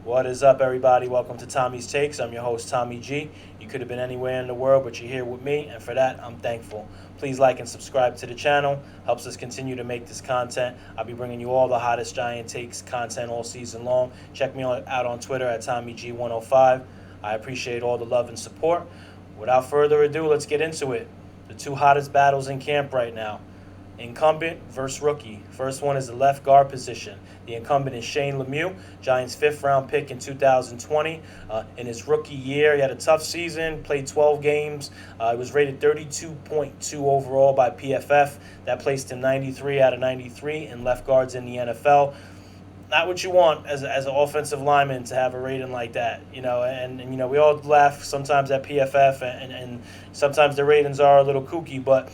What is up, everybody? Welcome to Tommy's Takes. I'm your host, Tommy G. You could have been anywhere in the world, but you're here with me, and for that, I'm thankful. Please like and subscribe to the channel. Helps us continue to make this content. I'll be bringing you all the hottest Giant Takes content all season long. Check me out on Twitter at TommyG105. I appreciate all the love and support. Without further ado, let's get into it. The two hottest battles in camp right now. Incumbent versus rookie. First one is the left guard position. The incumbent is Shane Lemieux, Giants' fifth-round pick in 2020. In his rookie year, he had a tough season, played 12 games. He was rated 32.2 overall by PFF. That placed him 93 out of 93 in left guards in the NFL. Not what you want as an offensive lineman to have a rating like that, and we all laugh sometimes at PFF, and sometimes the ratings are a little kooky, but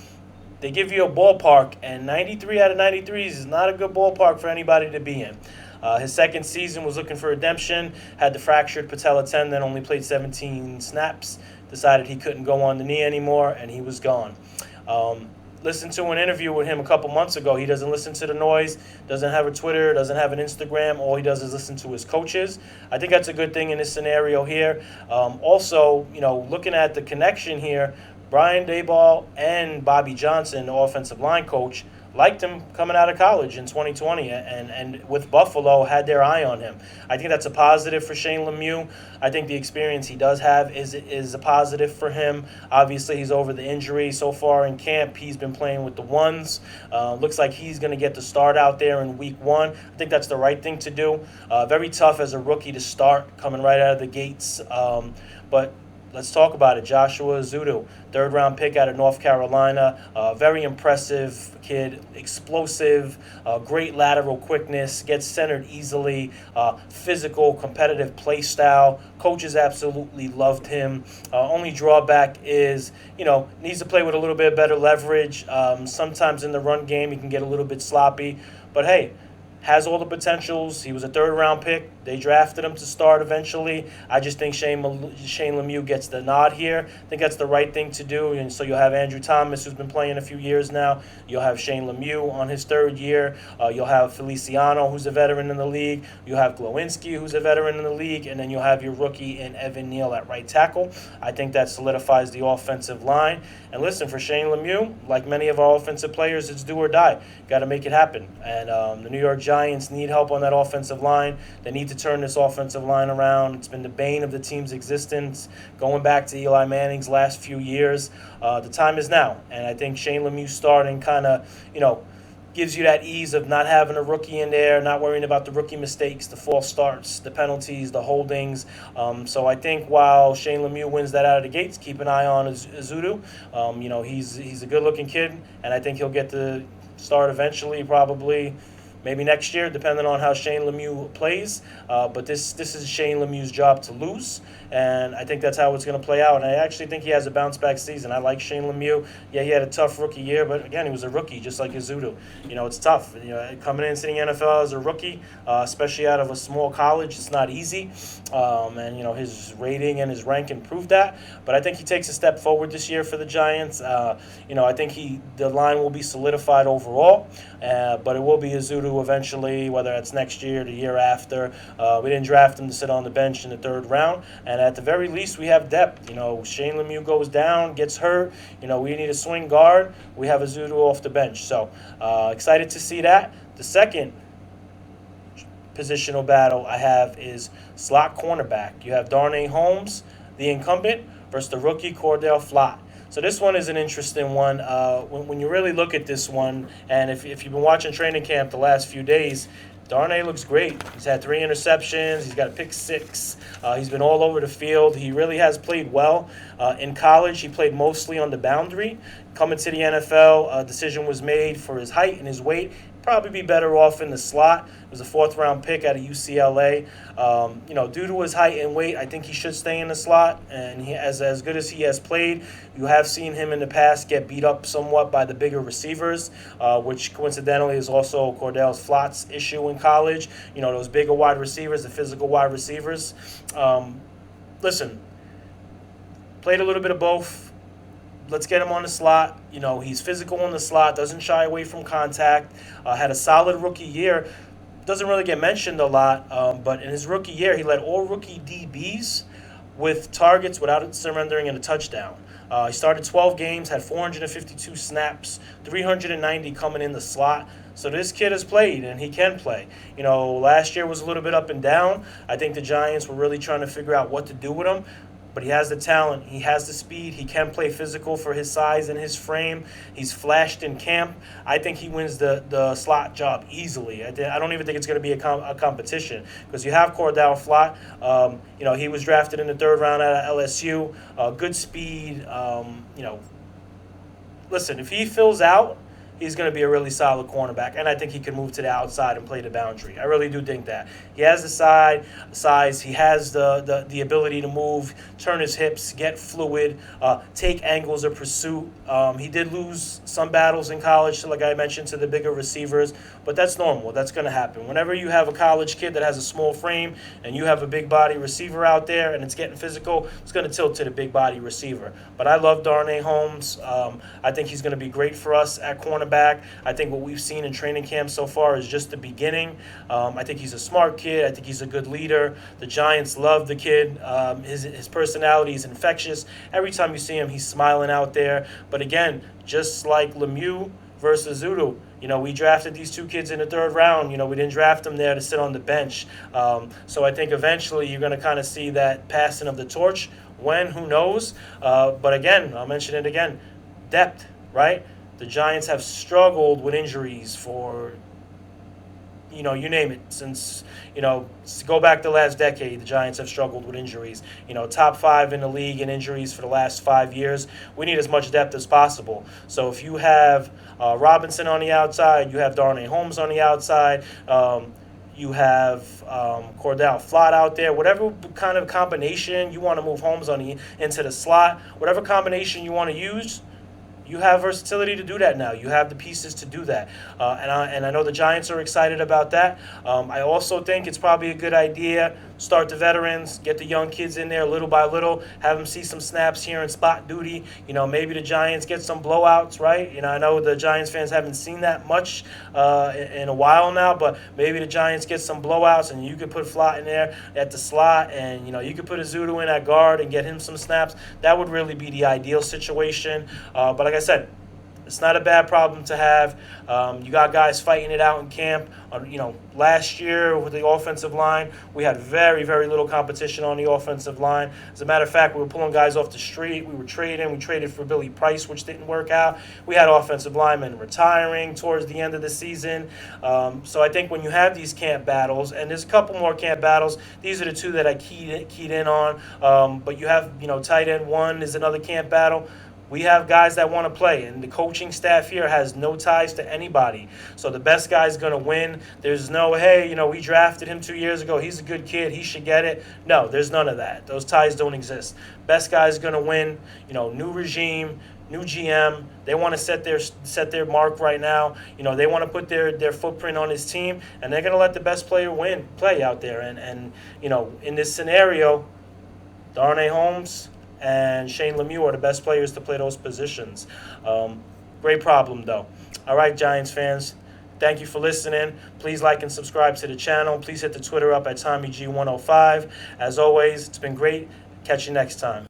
they give you a ballpark, and 93 out of 93 is not a good ballpark for anybody to be in. His second season was looking for redemption, had the fractured patella tendon, only played 17 snaps, decided he couldn't go on the knee anymore, and he was gone. Listened to an interview with him a couple months ago. He doesn't listen to the noise, doesn't have a Twitter, doesn't have an Instagram. All he does is listen to his coaches. I think that's a good thing in this scenario here. Also, looking at the connection here, Brian Daboll and Bobby Johnson, the offensive line coach, liked him coming out of college in 2020, and with Buffalo had their eye on him. I think that's a positive for Shane Lemieux. I think the experience he does have is a positive for him. Obviously, he's over the injury so far in camp. He's been playing with the ones. Looks like he's going to get the start out there in week one. I think that's the right thing to do. Very tough as a rookie to start coming right out of the gates, but let's talk about it. Joshua Ezeudu, third-round pick out of North Carolina. Very impressive kid, explosive, great lateral quickness, gets centered easily, physical, competitive play style. Coaches absolutely loved him. Only drawback is, needs to play with a little bit better leverage. Sometimes in the run game, he can get a little bit sloppy. But hey, has all the potentials. He was a third-round pick. They drafted him to start eventually. I just think Shane Lemieux gets the nod here. I think that's the right thing to do. And so you'll have Andrew Thomas, who's been playing a few years now. You'll have Shane Lemieux on his third year. You'll have Feliciano, who's a veteran in the league. You'll have Glowinski, who's a veteran in the league. And then you'll have your rookie in Evan Neal at right tackle. I think that solidifies the offensive line. And listen, for Shane Lemieux, like many of our offensive players, it's do or die. Got to make it happen. And the New York Giants need help on that offensive line. They need to turn this offensive line around. It's been the bane of the team's existence going back to Eli Manning's last few years. The time is now. And I think Shane Lemieux starting kind of, gives you that ease of not having a rookie in there, not worrying about the rookie mistakes, the false starts, the penalties, the holdings. So I think while Shane Lemieux wins that out of the gates, keep an eye on Ezeudu. He's a good-looking kid, and I think he'll get the start eventually, probably maybe next year, depending on how Shane Lemieux plays. But this is Shane Lemieux's job to lose, and I think that's how it's going to play out. And I actually think he has a bounce-back season. I like Shane Lemieux. Yeah, he had a tough rookie year, but again, he was a rookie, just like Ezeudu. It's tough. Coming into the NFL as a rookie, especially out of a small college, it's not easy. And his rating and his ranking proved that. But I think he takes a step forward this year for the Giants. I think the line will be solidified overall, but it will be Ezeudu eventually, whether it's next year, the year after. We didn't draft him to sit on the bench in the third round, and at the very least, we have depth. Shane Lemieux goes down, gets hurt. We need a swing guard. We have Ezeudu off the bench, so excited to see that. The second positional battle I have is slot cornerback. You have Darnay Holmes, the incumbent, versus the rookie Cordell Flott. So this one is an interesting one. When you really look at this one, and if you've been watching training camp the last few days, Darnay looks great. He's had 3 interceptions. He's got a pick 6. He's been all over the field. He really has played well. In college, he played mostly on the boundary. Coming to the NFL, a decision was made for his height and his weight. Probably be better off in the slot. It was a 4th-round pick out of UCLA. Due to his height and weight, I think he should stay in the slot. And he, as good as he has played, you have seen him in the past get beat up somewhat by the bigger receivers, which coincidentally is also Cordell Flott's issue in college. Those bigger wide receivers, the physical wide receivers. Listen, played a little bit of both. Let's get him on the slot. He's physical on the slot, doesn't shy away from contact, had a solid rookie year. doesn't really get mentioned a lot, but in his rookie year, he led all rookie DBs with targets without surrendering in a touchdown. He started 12 games, had 452 snaps, 390 coming in the slot. So this kid has played, and he can play. Last year was a little bit up and down. I think the Giants were really trying to figure out what to do with him. But he has the talent. He has the speed. He can play physical for his size and his frame. He's flashed in camp. I think he wins the slot job easily. I don't even think it's going to be a competition because you have Cordell Flott. He was drafted in the third round out of LSU. Good speed. Listen, if he fills out, he's going to be a really solid cornerback, and I think he can move to the outside and play the boundary. I really do think that. He has the size. He has the ability to move, turn his hips, get fluid, take angles of pursuit. He did lose some battles in college, like I mentioned, to the bigger receivers, but that's normal. That's going to happen. Whenever you have a college kid that has a small frame and you have a big body receiver out there and it's getting physical, it's going to tilt to the big body receiver. But I love Darnay Holmes. I think he's going to be great for us at cornerback. I think what we've seen in training camp so far is just the beginning. I think he's a smart kid. I think he's a good leader. The Giants love the kid. His personality is infectious. Every time you see him, he's smiling out there. But again, just like Lemieux versus Zudu, we drafted these two kids in the third round. We didn't draft them there to sit on the bench. So I think eventually you're going to kind of see that passing of the torch. When, who knows? But again, I'll mention it again, depth, right? The Giants have struggled with injuries for, you name it. Since, go back the last decade, the Giants have struggled with injuries. Top 5 in the league in injuries for the last 5 years. We need as much depth as possible. So if you have Robinson on the outside, you have Darnay Holmes on the outside, you have Cordell Flott out there. Whatever kind of combination you want to move Holmes into the slot, whatever combination you want to use, you have versatility to do that now. You have the pieces to do that. And I know the Giants are excited about that. I also think it's probably a good idea, start the veterans, get the young kids in there little by little, have them see some snaps here in spot duty. Maybe the Giants get some blowouts, right? I know the Giants fans haven't seen that much in a while now, but maybe the Giants get some blowouts and you could put Flott in there at the slot and, you could put Azudu in at guard and get him some snaps. That would really be the ideal situation. But like I said, it's not a bad problem to have. You got guys fighting it out in camp. Last year with the offensive line, we had very, very little competition on the offensive line. As a matter of fact, we were pulling guys off the street. We were trading. We traded for Billy Price, which didn't work out. We had offensive linemen retiring towards the end of the season. So I think when you have these camp battles, and there's a couple more camp battles, these are the two that I keyed in on. But you have, tight end 1 is another camp battle. We have guys that want to play, and the coaching staff here has no ties to anybody. So the best guy's going to win. There's no, hey, we drafted him 2 years ago. He's a good kid. He should get it. No, there's none of that. Those ties don't exist. Best guy's going to win. New regime, new GM. They want to set their mark right now. They want to put their footprint on his team, and they're going to let the best player play out there. And in this scenario, Darnay Holmes and Shane Lemieux are the best players to play those positions. Great problem, though. All right, Giants fans, thank you for listening. Please like and subscribe to the channel. Please hit the Twitter up at TommyG105. As always, it's been great. Catch you next time.